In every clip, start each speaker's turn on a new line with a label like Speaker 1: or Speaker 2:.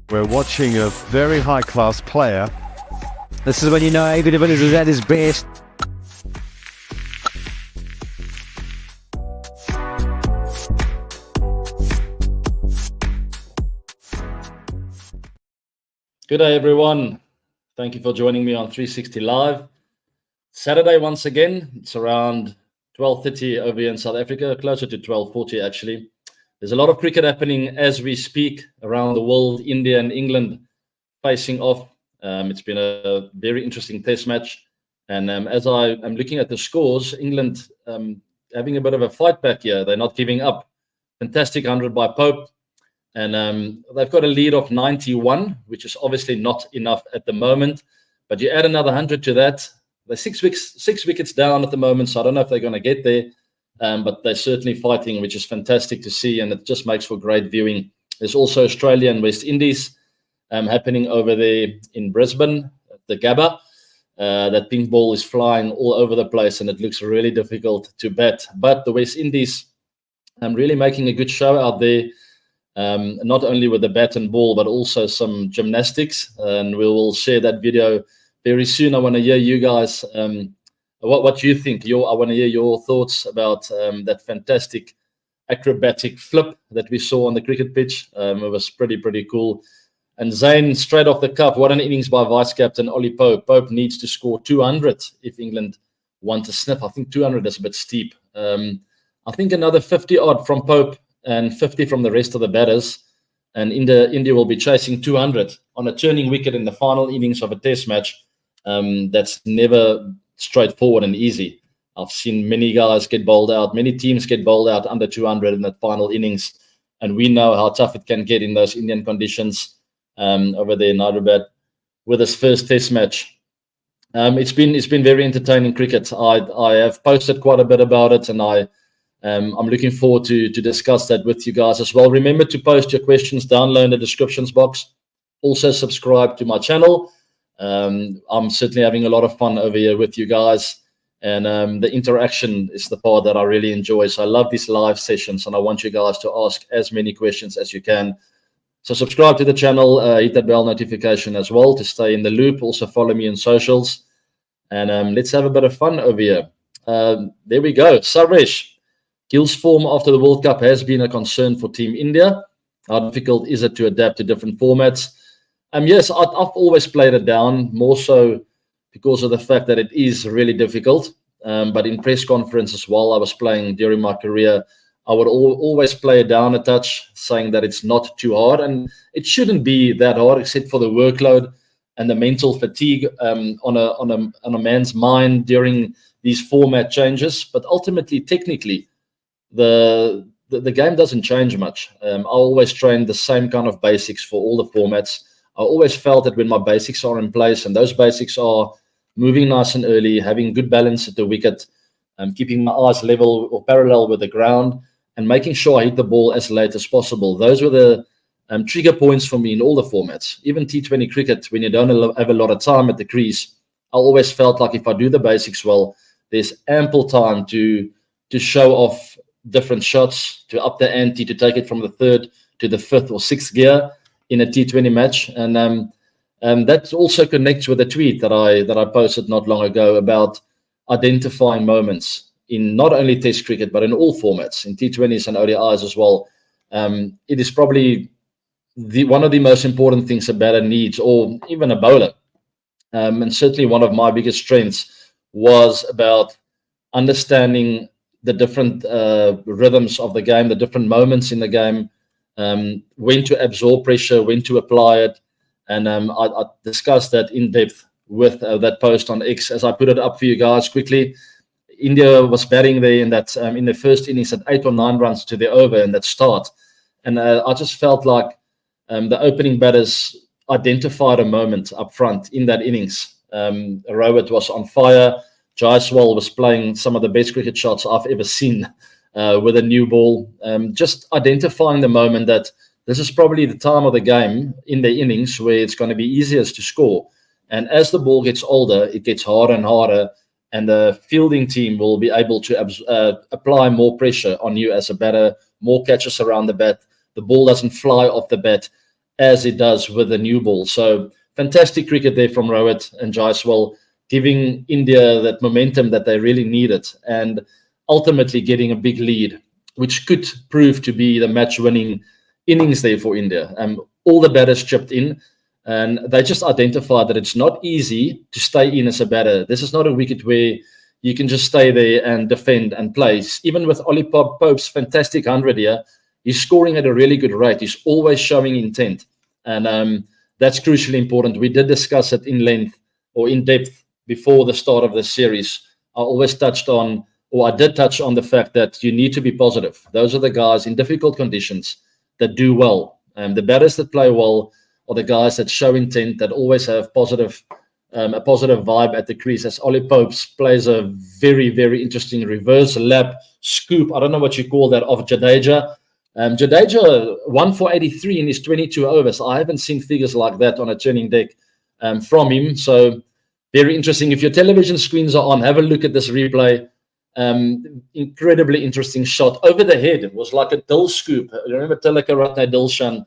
Speaker 1: We're watching a very high-class player.
Speaker 2: This is when you know AB de Villiers is at his best.
Speaker 3: Good day, everyone. Thank you for joining me on 360 Live. Saturday, once again, it's around 12:30 over here in South Africa, closer to 12:40 actually. There's a lot of cricket happening as we speak around the world. India and England facing off. It's been a very interesting test match. And as I am looking at the scores, England having a bit of a fight back here. They're not giving up. Fantastic 100 by Pope. And they've got a lead of 91, which is obviously not enough at the moment. But you add another 100 to that. They're six wickets down at the moment, so I don't know if they're going to get there. But they're certainly fighting, which is fantastic to see, and it just makes for great viewing. There's also Australia and West Indies happening over there in Brisbane, the Gabba. That pink ball is flying all over the place, and it looks really difficult to bat. But the West Indies really making a good show out there, not only with the bat and ball, but also some gymnastics. And we will share that video very soon. I want to hear you guys what you think. I want to hear your thoughts about that fantastic acrobatic flip that we saw on the cricket pitch. It was pretty cool. And Zayn, straight off the cuff, what an innings by vice-captain Ollie Pope. Pope needs to score 200 if England want to sniff. I think 200 is a bit steep. I think another 50-odd from Pope and 50 from the rest of the batters. And India will be chasing 200 on a turning wicket in the final innings of a test match. That's never straightforward and easy. I've seen many guys get bowled out, many teams get bowled out under 200 in that final innings. And we know how tough it can get in those Indian conditions. Over there in Hyderabad with his first test match. It's been very entertaining cricket. I have posted quite a bit about it, and I'm looking forward to discuss that with you guys as well. Remember to post your questions down low in the descriptions box. Also subscribe to my channel. I'm certainly having a lot of fun over here with you guys, and the interaction is the part that I really enjoy. So I love these live sessions, and I want you guys to ask as many questions as you can. So subscribe to the channel, hit that bell notification as well to stay in the loop. Also follow me on socials. And let's have a bit of fun over here. There we go. Sarvesh, Gill's form after the World Cup has been a concern for Team India. How difficult is it to adapt to different formats? Yes, I've always played it down, more so because of the fact that it is really difficult. But in press conferences while I was playing during my career, I would always play it down a touch, saying that it's not too hard. And it shouldn't be that hard, except for the workload and the mental fatigue on a man's mind during these format changes. But ultimately, technically, the game doesn't change much. I always train the same kind of basics for all the formats. I always felt that when my basics are in place, and those basics are moving nice and early, having good balance at the wicket, keeping my eyes level or parallel with the ground, and making sure I hit the ball as late as possible. Those were the trigger points for me in all the formats. Even T20 cricket, when you don't have a lot of time at the crease, I always felt like if I do the basics well, there's ample time to show off different shots, to up the ante, to take it from the third to the fifth or sixth gear in a T20 match. And that also connects with a tweet that I posted not long ago about identifying moments in not only Test cricket, but in all formats, in T20s and ODIs as well. It is probably one of the most important things a batter needs, or even a bowler. And certainly one of my biggest strengths was about understanding the different rhythms of the game, the different moments in the game, when to absorb pressure, when to apply it. And I discussed that in depth with that post on X. As I put it up for you guys quickly, India was batting there in that in the first innings at 8 or 9 runs to the over in that start. And I just felt like the opening batters identified a moment up front in that innings. Rowett was on fire. Jaiswal was playing some of the best cricket shots I've ever seen with a new ball. Just identifying the moment that this is probably the time of the game in the innings where it's going to be easiest to score. And as the ball gets older, it gets harder and harder. And the fielding team will be able to apply more pressure on you as a batter, more catches around the bat. The ball doesn't fly off the bat. as it does with the new ball. So fantastic cricket there from Rohit and Jaiswal, giving India that momentum that they really needed, and ultimately getting a big lead, which could prove to be the match-winning innings there for India. All the batters chipped in, and they just identified that it's not easy to stay in as a batter. This is not a wicket where you can just stay there and defend and play. Even with Ollie Pope's fantastic 100 here, he's scoring at a really good rate. He's always showing intent, and that's crucially important. We did discuss it in length or in depth before the start of this series. I did touch on the fact that you need to be positive. Those are the guys in difficult conditions that do well. The batters that play well are the guys that show intent, that always have a positive vibe at the crease. As Ollie Popes plays a very, very interesting reverse lap scoop. I don't know what you call that, of Jadeja. Jadeja 1 for 83 in his 22 overs. I haven't seen figures like that on a turning deck from him. So very interesting. If your television screens are on, have a look at this replay. Incredibly interesting shot over the head. It was like a dill scoop. You remember Tilaka Ratne Dilshan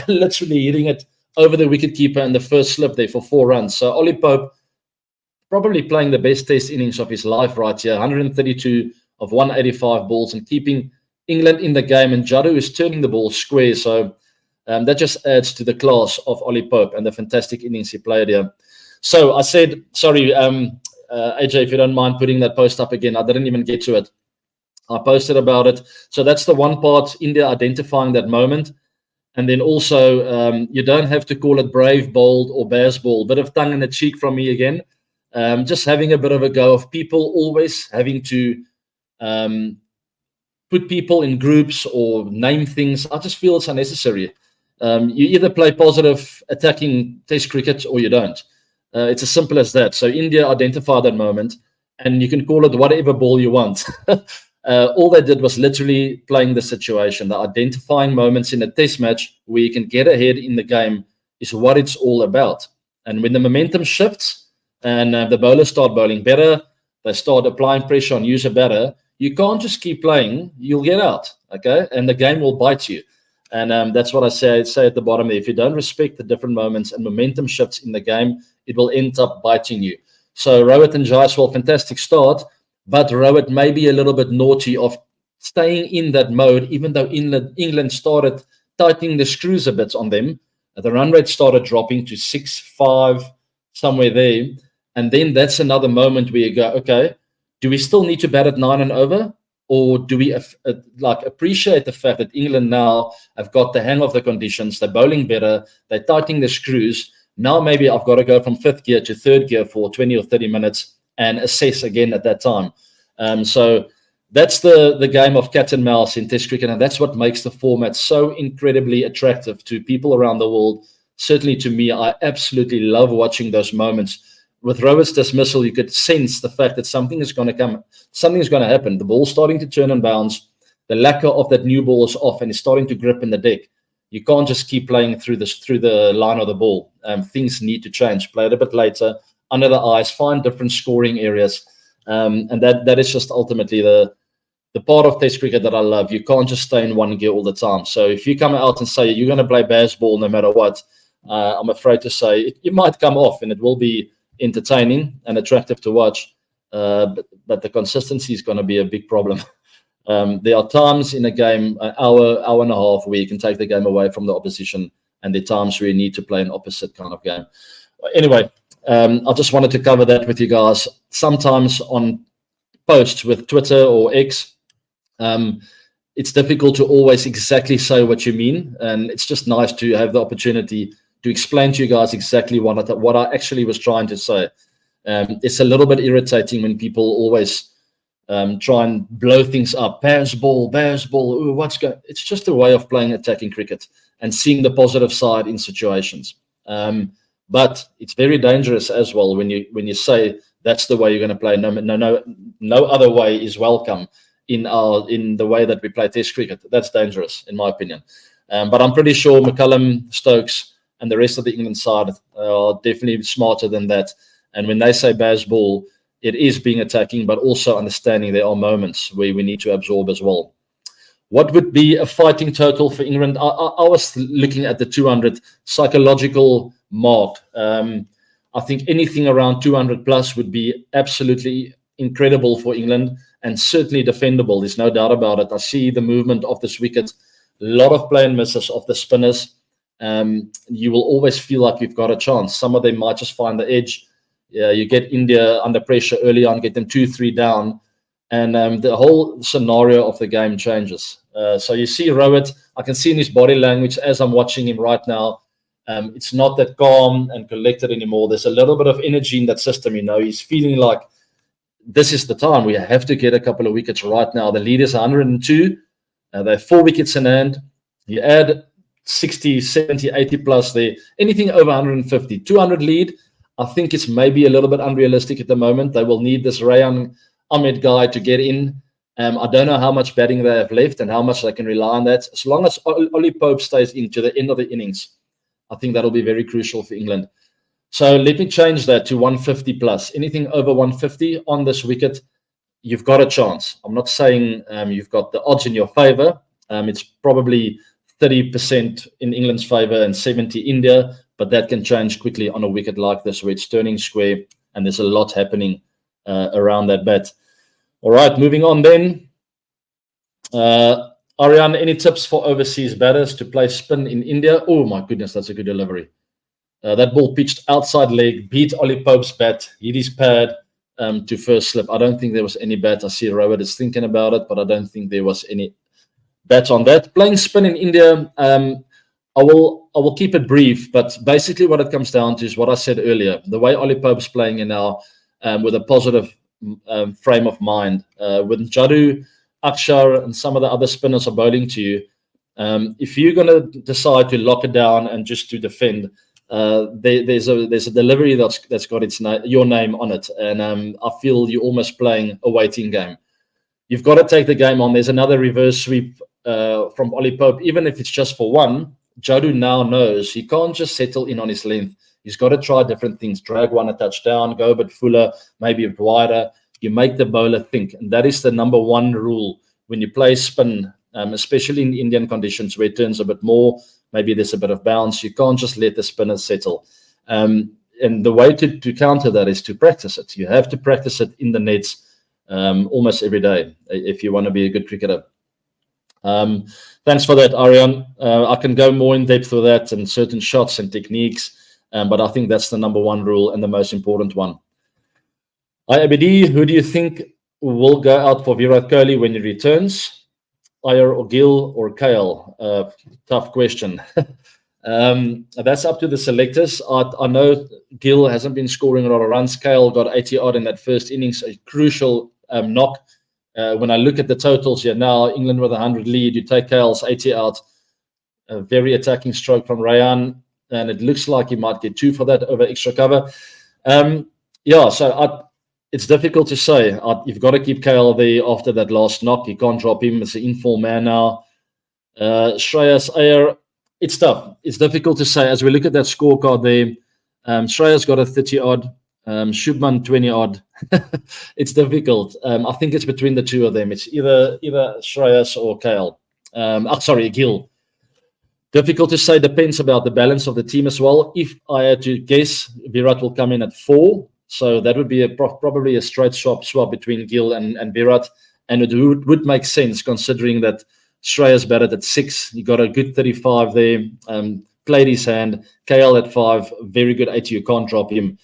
Speaker 3: literally hitting it over the wicketkeeper in the first slip there for 4 runs. So Ollie Pope probably playing the best test innings of his life right here. 132 of 185 balls and keeping England in the game. And Jadu is turning the ball square. So that just adds to the class of Ollie Pope and the fantastic innings he played here. So I said, sorry, AJ, if you don't mind putting that post up again, I didn't even get to it. I posted about it. So that's the one part, India identifying that moment. And then also, you don't have to call it brave, bold, or bears ball. Bit of tongue in the cheek from me again. Just having a bit of a go of people always having to put people in groups or name things. I just feel it's unnecessary. You either play positive attacking test cricket or you don't. It's as simple as that. So India identified that moment, and you can call it whatever ball you want. All they did was literally playing the situation. The identifying moments in a test match where you can get ahead in the game is what it's all about. And when the momentum shifts and the bowlers start bowling better, they start applying pressure on you as a batter, you can't just keep playing. You'll get out, okay? And the game will bite you. And that's what I say at the bottom there. If you don't respect the different moments and momentum shifts in the game, it will end up biting you. So Rohit and Jaiswal, fantastic start, but Rohit may be a little bit naughty of staying in that mode, even though England started tightening the screws a bit on them. The run rate started dropping to 6-5, somewhere there. And then that's another moment where you go, okay, do we still need to bat at 9 and over? Or do we appreciate the fact that England now have got the hang of the conditions, they're bowling better, they're tightening the screws. Now maybe I've got to go from 5th gear to 3rd gear for 20 or 30 minutes and assess again at that time. So that's the game of cat and mouse in Test cricket, and that's what makes the format so incredibly attractive to people around the world. Certainly to me, I absolutely love watching those moments. With Rohit's dismissal, you could sense the fact that something is going to come, something is going to happen. The ball's starting to turn and bounce. The lacquer of that new ball is off and it's starting to grip in the deck. You can't just keep playing through the line of the ball. Things need to change. Play it a bit later, under the eyes, find different scoring areas. And that is just ultimately the part of Test cricket that I love. You can't just stay in one gear all the time. So if you come out and say you're going to play baseball no matter what, I'm afraid to say it might come off, and it will be entertaining and attractive to watch. But the consistency is going to be a big problem. There are times in a game, an hour and a half, where you can take the game away from the opposition, and there are times where you need to play an opposite kind of game. Anyway, I just wanted to cover that with you guys. Sometimes on posts with Twitter or X, it's difficult to always exactly say what you mean, and it's just nice to have the opportunity to explain to you guys exactly what I actually was trying to say. It's a little bit irritating when people always try and blow things up. Bears ball, ooh, what's going? It's just a way of playing attacking cricket and seeing the positive side in situations. But it's very dangerous as well when you say that's the way you're going to play. No other way is welcome in the way that we play Test cricket. That's dangerous, in my opinion. But I'm pretty sure McCullum, Stokes, and the rest of the England side are definitely smarter than that. And when they say Baz ball, it is being attacking, but also understanding there are moments where we need to absorb as well. What would be a fighting total for England? I was looking at the 200 psychological mark. I think anything around 200 plus would be absolutely incredible for England and certainly defendable. There's no doubt about it. I see the movement of this wicket. A lot of play and misses of the spinners. You will always feel like you've got a chance. Some of them might just find the edge. You get India under pressure early on, get them 2-3 down, and the whole scenario of the game changes. So you see Rohit, I can see in his body language as I'm watching him right now, it's not that calm and collected anymore. There's a little bit of energy in that system. He's feeling like this is the time. We have to get a couple of wickets right now. The lead is 102. They have 4 wickets in hand. You add 60, 70, 80 plus there. Anything over 150, 200 lead, I think it's maybe a little bit unrealistic at the moment. They will need this Rayan Ahmed guy to get in. I don't know how much batting they have left and how much they can rely on that. As long as Ollie Pope stays into the end of the innings, I think that'll be very crucial for England. So let me change that to 150 plus. Anything over 150 on this wicket, you've got a chance. I'm not saying you've got the odds in your favor. It's probably 30% in England's favor and 70 India, but that can change quickly on a wicket like this where it's turning square and there's a lot happening around that bat. All right, moving on then. Aryan, any tips for overseas batters to play spin in India? Oh my goodness, that's a good delivery. That ball pitched outside leg, beat Ollie Pope's bat, hit his pad to first slip. I don't think there was any bat. I see Robert is thinking about it, but I don't think there was any bat on that. Playing spin in India, I will keep it brief, but basically what it comes down to is what I said earlier. The way Ollie Pope's playing in now with a positive frame of mind. With Jadu, Akshar, and some of the other spinners are bowling to you, if you're going to decide to lock it down and just to defend, there's a delivery that's got your name on it, and I feel you're almost playing a waiting game. You've got to take the game on. There's another reverse sweep from Ollie Pope, even if it's just for one. Jadu now knows he can't just settle in on his length. He's got to try different things. Drag one a touchdown, go a bit fuller, maybe a bit wider. You make the bowler think, and that is the number one rule when you play spin, especially in Indian conditions where it turns a bit more. Maybe there's a bit of bounce. You can't just let the spinners settle. And the way to counter that is to practice it. You have to practice it in the nets almost every day if you want to be a good cricketer. Thanks for that, Aryan. I can go more in depth with that and certain shots and techniques, but I think that's the number one rule and the most important one. IABD, who do you think will go out for Virat Kohli when he returns? Iyer or Gill or KL? Tough question. That's up to the selectors. I know Gill hasn't been scoring a lot of runs. KL got 80 odd in that first innings, a crucial knock. When I look at the totals here now, England with 100 lead, you take KL's 80 out, a very attacking stroke from Rayan, and it looks like he might get 2 for that over extra cover. It's difficult to say. You've got to keep KL there after that last knock. You can't drop him. It's an informed man now. Shreyas Iyer, it's tough. It's difficult to say. As we look at that scorecard there, Shreyas got a 30 odd, Shubman 20 odd. It's difficult. I think it's between the two of them. It's either Shreyas or KL. Gill. Difficult to say. Depends about the balance of the team as well. If I had to guess, Virat will come in at 4. So that would be probably a straight swap between Gill and Virat. And it would make sense considering that Shreyas batted at 6. He got a good 35 there, played his hand. KL at 5, very good 80. You can't drop him.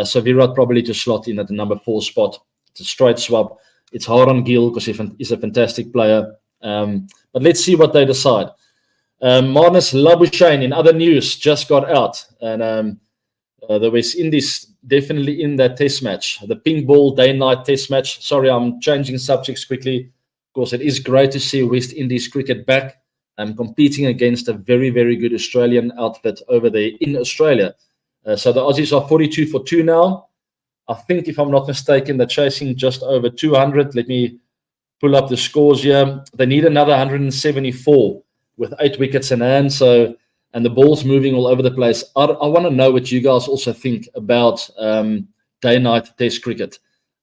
Speaker 3: So Virat probably to slot in at the number 4 spot. It's a straight swap. It's hard on Gill because he's a fantastic player. But let's see what they decide. Marnus Labuschagne, in other news, just got out. And the West Indies definitely in that test match. The pink ball day-night test match. Sorry, I'm changing subjects quickly. Of course, it is great to see West Indies cricket back and competing against a very, very good Australian outfit over there in Australia. So the Aussies are 42 for 2 now. I think, if I'm not mistaken, they're chasing just over 200. Let me pull up the scores here. They need another 174 with 8 wickets in hand. And the ball's moving all over the place. I want to know what you guys also think about day-night test cricket.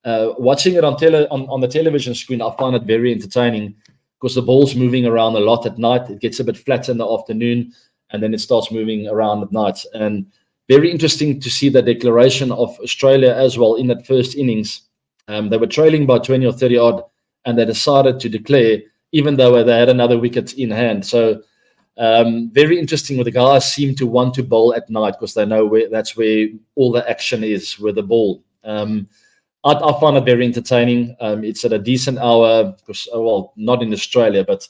Speaker 3: Watching it on the television screen, I find it very entertaining because the ball's moving around a lot at night. It gets a bit flat in the afternoon, and then it starts moving around at night. And very interesting to see the declaration of Australia as well in that first innings. They were trailing by 20 or 30 odd, and they decided to declare, even though they had another wicket in hand. So very interesting where the guys seem to want to bowl at night because they know that's where all the action is with the ball. I find it very entertaining. It's at a decent hour, because, well, not in Australia, but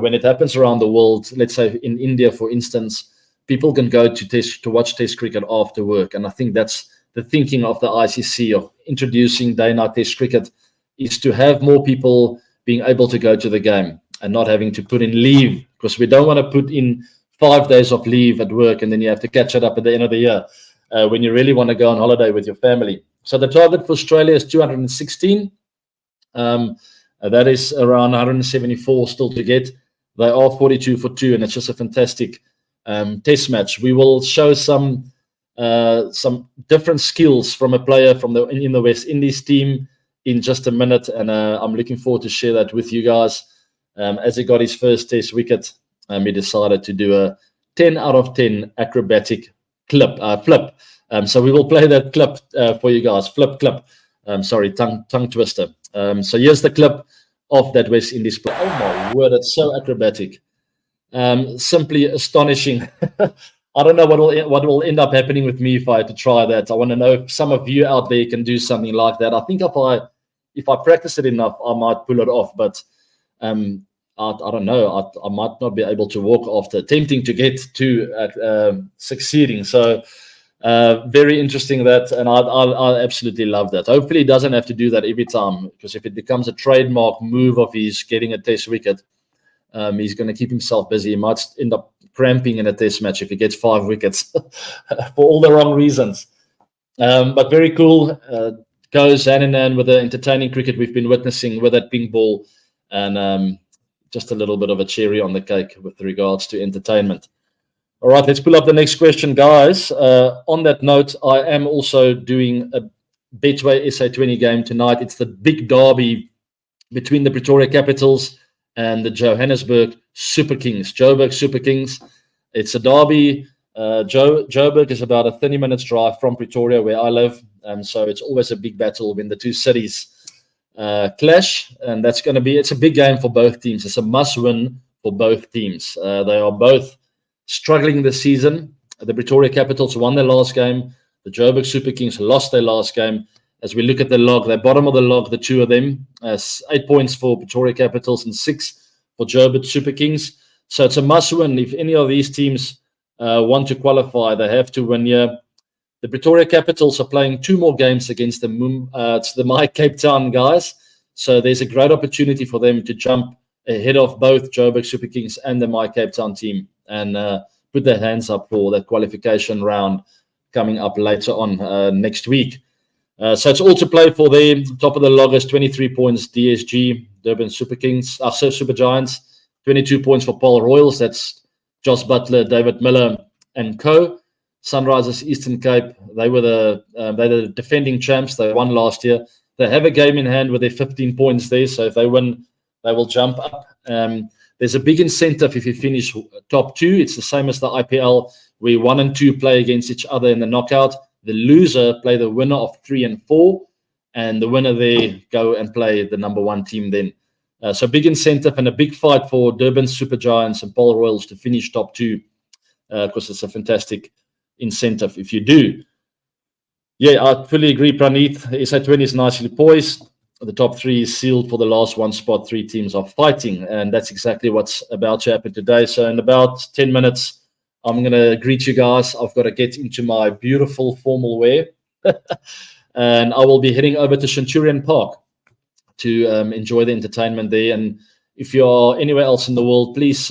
Speaker 3: when it happens around the world, let's say in India, for instance, people can go to watch Test cricket after work. And I think that's the thinking of the ICC of introducing day-night Test cricket, is to have more people being able to go to the game and not having to put in leave, because we don't want to put in 5 days of leave at work and then you have to catch it up at the end of the year when you really want to go on holiday with your family. So the target for Australia is 216. That is around 174 still to get. They are 42 for 2, and it's just a fantastic Test match. We will show some different skills from a player in the West Indies team in just a minute, and I'm looking forward to share that with you guys. As he got his first Test wicket, he decided to do a 10 out of 10 acrobatic flip. So we will play that clip for you guys. Flip clip. Sorry, tongue twister. So here's the clip of that West Indies play. Oh my word, it's so acrobatic. Simply astonishing. I don't know what will end up happening with me if I had to try that. I want to know if some of you out there can do something like that. I think if I practice it enough, I might pull it off. But I don't know. I might not be able to walk after attempting to get to succeeding. So very interesting that, and I absolutely love that. Hopefully he doesn't have to do that every time, because if it becomes a trademark move of his getting a Test wicket, he's going to keep himself busy. He might end up cramping in a Test match if he gets 5 wickets for all the wrong reasons. But very cool. Goes hand in hand with the entertaining cricket we've been witnessing with that pink ball, and just a little bit of a cherry on the cake with regards to entertainment. All right, let's pull up the next question, guys. On that note, I am also doing a Betway SA20 game tonight. It's the big derby between the Pretoria Capitals and the Johannesburg Super Kings, Joburg Super Kings. It's a derby. Joburg is about a 30 minutes drive from Pretoria, where I live. So it's always a big battle when the two cities clash. And it's a big game for both teams. It's a must-win for both teams. They are both struggling this season. The Pretoria Capitals won their last game. The Joburg Super Kings lost their last game. As we look at the log, they're bottom of the log, the two of them. 8 points for Pretoria Capitals and 6 for Joburg Super Kings. So it's a must-win. If any of these teams want to qualify, they have to win here. The Pretoria Capitals are playing 2 more games against the My Cape Town guys. So there's a great opportunity for them to jump ahead of both Joburg Super Kings and the My Cape Town team, and put their hands up for the qualification round coming up later on next week. So it's all to play for them. Top of the log is 23 points, DSG, Durban Super Kings, Super Giants. 22 points for Paul Royals. That's Josh Butler, David Miller, and co. Sunrisers Eastern Cape, they're the defending champs. They won last year. They have a game in hand with their 15 points there. So if they win, they will jump up. There's a big incentive if you finish top 2. It's the same as the IPL, where 1 and 2 play against each other in the knockout. The loser play the winner of 3 and 4, and the winner there go and play the number 1 team then. So big incentive and a big fight for Durban Super Giants and Paul Royals to finish top 2, because it's a fantastic incentive if you do. Yeah, I fully agree, Praneeth. SA20 is nicely poised. The top 3 is sealed for the last 1 spot. 3 teams are fighting, and that's exactly what's about to happen today. So in about 10 minutes, I'm going to greet you guys. I've got to get into my beautiful formal wear, and I will be heading over to Centurion Park to enjoy the entertainment there. And if you are anywhere else in the world, please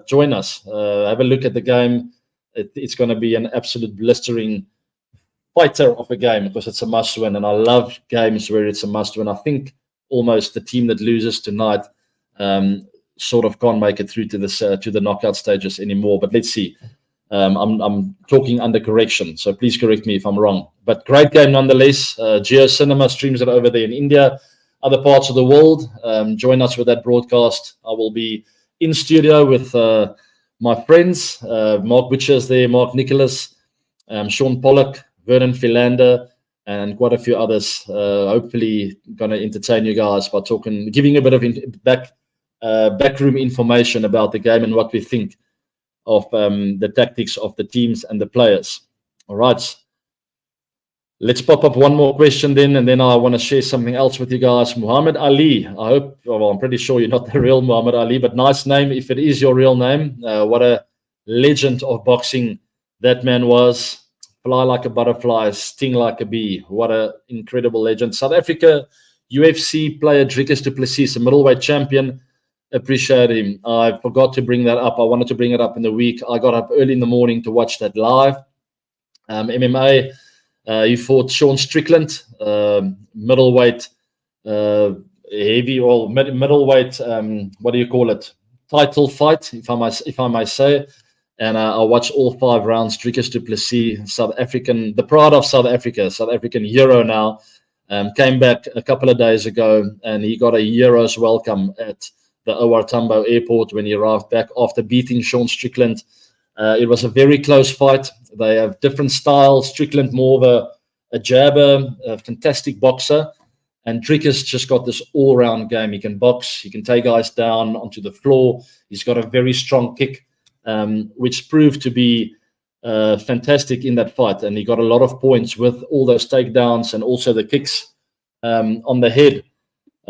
Speaker 3: join us. Have a look at the game. It's going to be an absolute blistering fighter of a game, because it's a must-win, and I love games where it's a must-win. I think almost the team that loses tonight sort of can't make it through to the knockout stages anymore. But let's see. I'm talking under correction, so please correct me if I'm wrong. But great game nonetheless. Geo Cinema streams it over there in India. other parts of the world, join us with that broadcast. I will be in studio with my friends, Mark Butcher's there, Mark Nicholas, Sean Pollock, Vernon Philander, and quite a few others. Hopefully going to entertain you guys by giving a bit of backroom information about the game and what we think of the tactics of the teams and the players. All right. Let's pop up one more question then, and then I want to share something else with you guys. Muhammad Ali. I'm pretty sure you're not the real Muhammad Ali, but nice name if it is your real name. What a legend of boxing that man was. Fly like a butterfly, sting like a bee. What an incredible legend. South Africa UFC player Dricus du Plessis, a middleweight champion. Appreciate him. I forgot to bring that up. I wanted to bring it up in the week. I got up early in the morning to watch that live. MMA. He fought Sean Strickland, middleweight, middleweight. What do you call it? Title fight, if I may say. And I watched all 5 rounds. Dricus du Plessis, South African, the pride of South Africa, South African hero now, came back a couple of days ago, and he got a hero's welcome at the OR Tambo airport when he arrived back after beating Sean Strickland. It was a very close fight. They have different styles. Strickland more of a jabber, a fantastic boxer. And Dricus just got this all-round game. He can box. He can take guys down onto the floor. He's got a very strong kick, which proved to be fantastic in that fight. And he got a lot of points with all those takedowns and also the kicks on the head.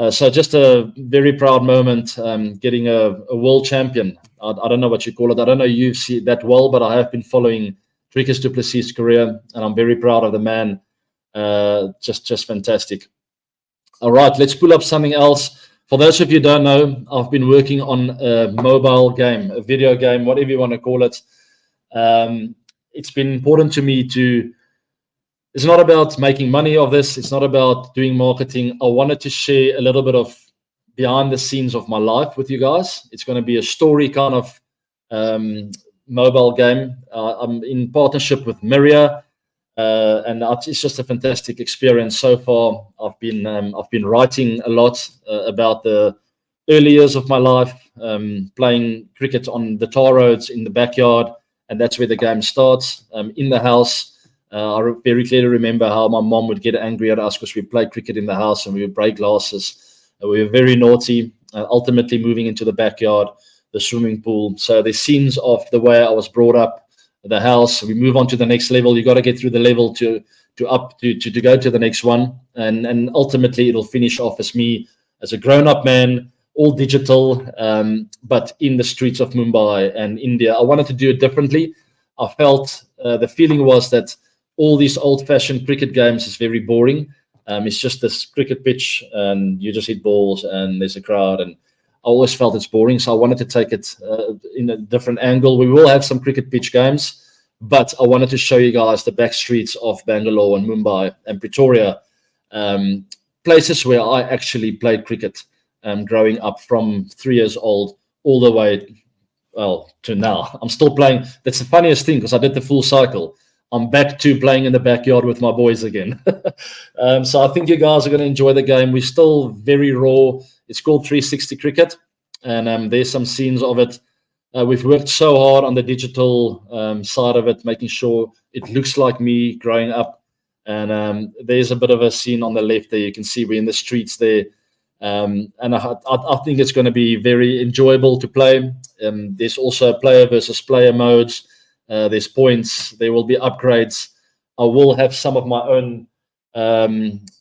Speaker 3: So just a very proud moment, getting a world champion. I don't know what you call it. I don't know UFC that well, but I have been following Dricus du Plessis' career, and I'm very proud of the man. Just fantastic. All right, let's pull up something else. For those of you who don't know, I've been working on a mobile game, a video game, whatever you want to call it. It's been important to me to... It's not about making money of this. It's not about doing marketing. I wanted to share a little bit of behind the scenes of my life with you guys. It's going to be a story kind of mobile game. I'm in partnership with Myria, and it's just a fantastic experience so far. I've been writing a lot about the early years of my life, playing cricket on the tar roads in the backyard, and that's where the game starts. In the house, I very clearly remember how my mom would get angry at us because we played cricket in the house and we would break glasses. We were very naughty, ultimately moving into the backyard, the swimming pool. So the scenes of the way I was brought up, the house, we move on to the next level. You got to get through the level to go to the next one. And ultimately it'll finish off as me as a grown-up man, all digital, but in the streets of Mumbai and India. I wanted to do it differently. I felt the feeling was that all these old-fashioned cricket games is very boring. It's just this cricket pitch, and you just hit balls, and there's a crowd. And I always felt it's boring, so I wanted to take it in a different angle. We will have some cricket pitch games, but I wanted to show you guys the back streets of Bangalore and Mumbai and Pretoria, places where I actually played cricket growing up from 3 years old all the way, well, to now. I'm still playing. That's the funniest thing, because I did the full cycle. I'm back to playing in the backyard with my boys again. So I think you guys are going to enjoy the game. We're still very raw. It's called 360 Cricket, and there's some scenes of it. We've worked so hard on the digital side of it, making sure it looks like me growing up. And there's a bit of a scene on the left there. You can see we're in the streets there. And I think it's going to be very enjoyable to play. There's also player versus player modes. There's points. There will be upgrades. I will have some of my own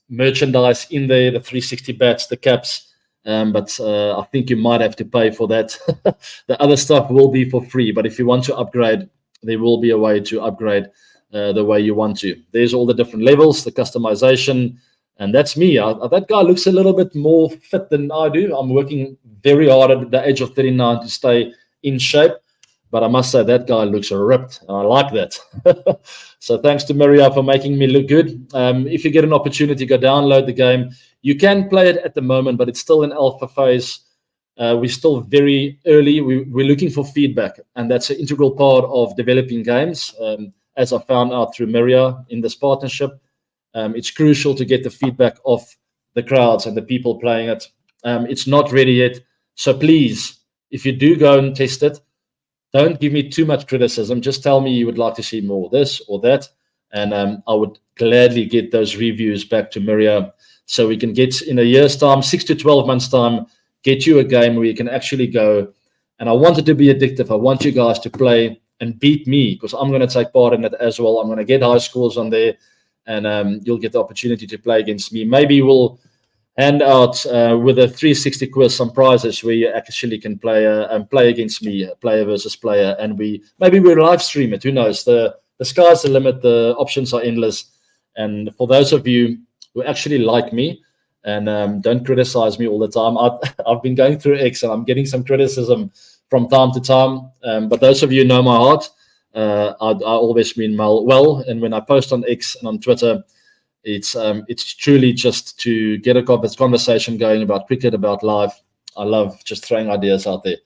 Speaker 3: merchandise in there, the 360 bats, the caps. But I think you might have to pay for that. The other stuff will be for free. But if you want to upgrade, there will be a way to upgrade the way you want to. There's all the different levels, the customization. And that's me. That guy looks a little bit more fit than I do. I'm working very hard at the age of 39 to stay in shape. But I must say that guy looks ripped. I like that. So thanks to Myria for making me look good. If you get an opportunity, go download the game. You can play it at the moment, but it's still in alpha phase. We're still very early. We're looking for feedback, and that's an integral part of developing games. As I found out through Myria in this partnership, it's crucial to get the feedback of the crowds and the people playing it. It's not ready yet. So please, if you do go and test it, don't give me too much criticism. Just tell me you would like to see more of this or that. And I would gladly get those reviews back to Miria so we can get, in a year's time, 6 to 12 months' time, get you a game where you can actually go. And I want it to be addictive. I want you guys to play and beat me, because I'm going to take part in it as well. I'm going to get high scores on there, and you'll get the opportunity to play against me. Maybe we'll hand out with a 360 quiz some prizes where you actually can play against me, player versus player, and maybe we'll live stream it. Who knows? The sky's the limit. The options are endless. And for those of you who actually like me and don't criticize me all the time, I've been going through X and I'm getting some criticism from time to time. But those of you who know my heart, I always mean well. And when I post on X and on Twitter, it's truly just to get a conversation going about cricket, about life. I love just throwing ideas out there.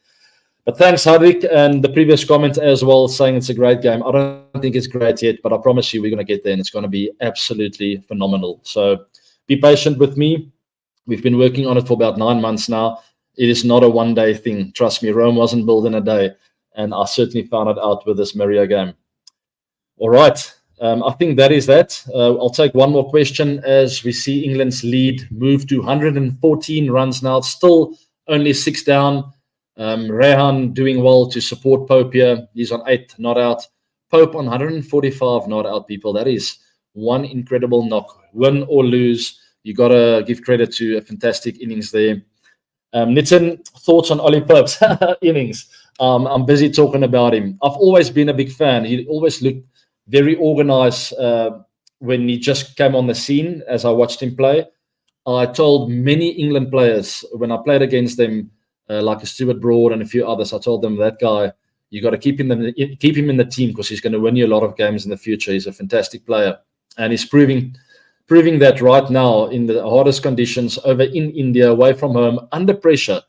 Speaker 3: But thanks, Hardik, and the previous comment as well, saying it's a great game. I don't think it's great yet, but I promise you we're going to get there, and it's going to be absolutely phenomenal. So be patient with me. We've been working on it for about 9 months now. It is not a one-day thing. Trust me, Rome wasn't built in a day, and I certainly found it out with this Miria game. All right. I think that is that. I'll take one more question as we see England's lead move to 114 runs now. It's still only 6 down. Rehan doing well to support Pope here. He's on 8 not out. Pope on 145 not out, people. That is one incredible knock. Win or lose, you got to give credit to a fantastic innings there. Nitin, thoughts on Ollie Pope's innings? I'm busy talking about him. I've always been a big fan. He always looked very organized when he just came on the scene as I watched him play. I told many England players when I played against them, like a Stuart Broad and a few others, I told them, that guy, you got to keep him in the team because he's going to win you a lot of games in the future. He's a fantastic player, and he's proving that right now in the hardest conditions over in India, away from home, under pressure.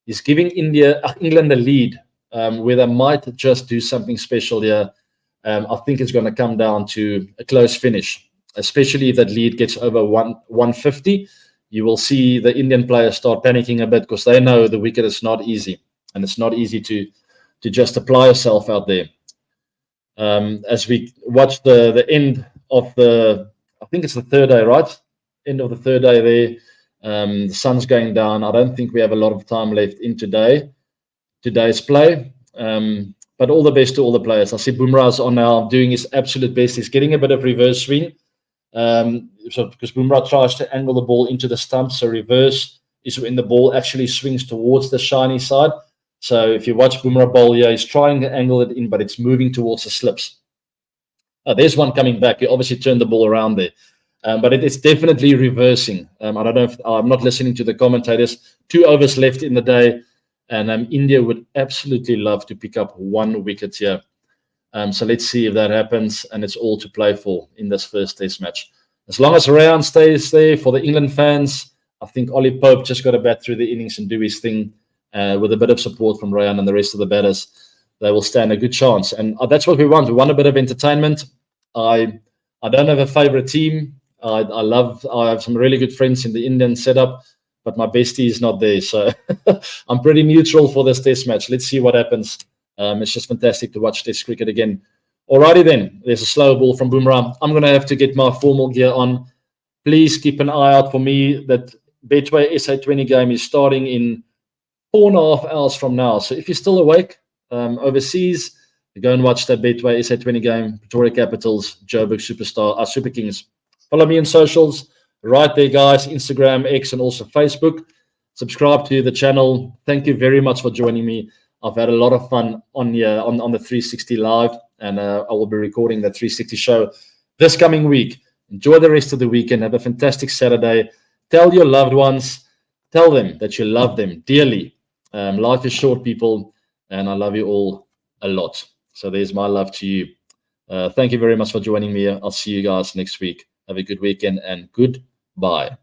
Speaker 3: He's giving England a lead where they might just do something special here. I think it's going to come down to a close finish, especially if that lead gets over 150. You will see the Indian players start panicking a bit because they know the wicket is not easy, and it's not easy to just apply yourself out there. As we watch the end of I think it's the third day, right? End of the third day there. The sun's going down. I don't think we have a lot of time left in today's play. But all the best to all the players. I see Bumrah's on now doing his absolute best. He's getting a bit of reverse swing. Because Bumrah tries to angle the ball into the stump. So reverse is when the ball actually swings towards the shiny side. So if you watch Bumrah bowl here, he's trying to angle it in, but it's moving towards the slips. There's one coming back. He obviously turned the ball around there. But it's definitely reversing. I don't know if I'm not listening to the commentators. 2 overs left in the day. And India would absolutely love to pick up 1 wicket here. So let's see if that happens. And it's all to play for in this first test match. As long as Rehan stays there for the England fans, I think Ollie Pope just got to bat through the innings and do his thing with a bit of support from Rehan and the rest of the batters. They will stand a good chance. And that's what we want. We want a bit of entertainment. I don't have a favorite team. I have some really good friends in the Indian setup, but my bestie is not there. So I'm pretty neutral for this test match. Let's see what happens. It's just fantastic to watch test cricket again. Alrighty then, there's a slow ball from Bumrah. I'm going to have to get my formal gear on. Please keep an eye out for me. That Betway SA20 game is starting in 4.5 hours from now. So if you're still awake overseas, go and watch that Betway SA20 game. Pretoria Capitals, Joburg Super Kings. Follow me on socials. Right there, guys. Instagram, X, and also Facebook. Subscribe to the channel. Thank you very much for joining me. I've had a lot of fun on here on the 360 Live, and I will be recording the 360 show this coming week. Enjoy the rest of the weekend. Have a fantastic Saturday. Tell your loved ones, tell them that you love them dearly. Life is short, people, and I love you all a lot. So there's my love to you. Thank you very much for joining me. I'll see you guys next week. Have a good weekend and goodbye.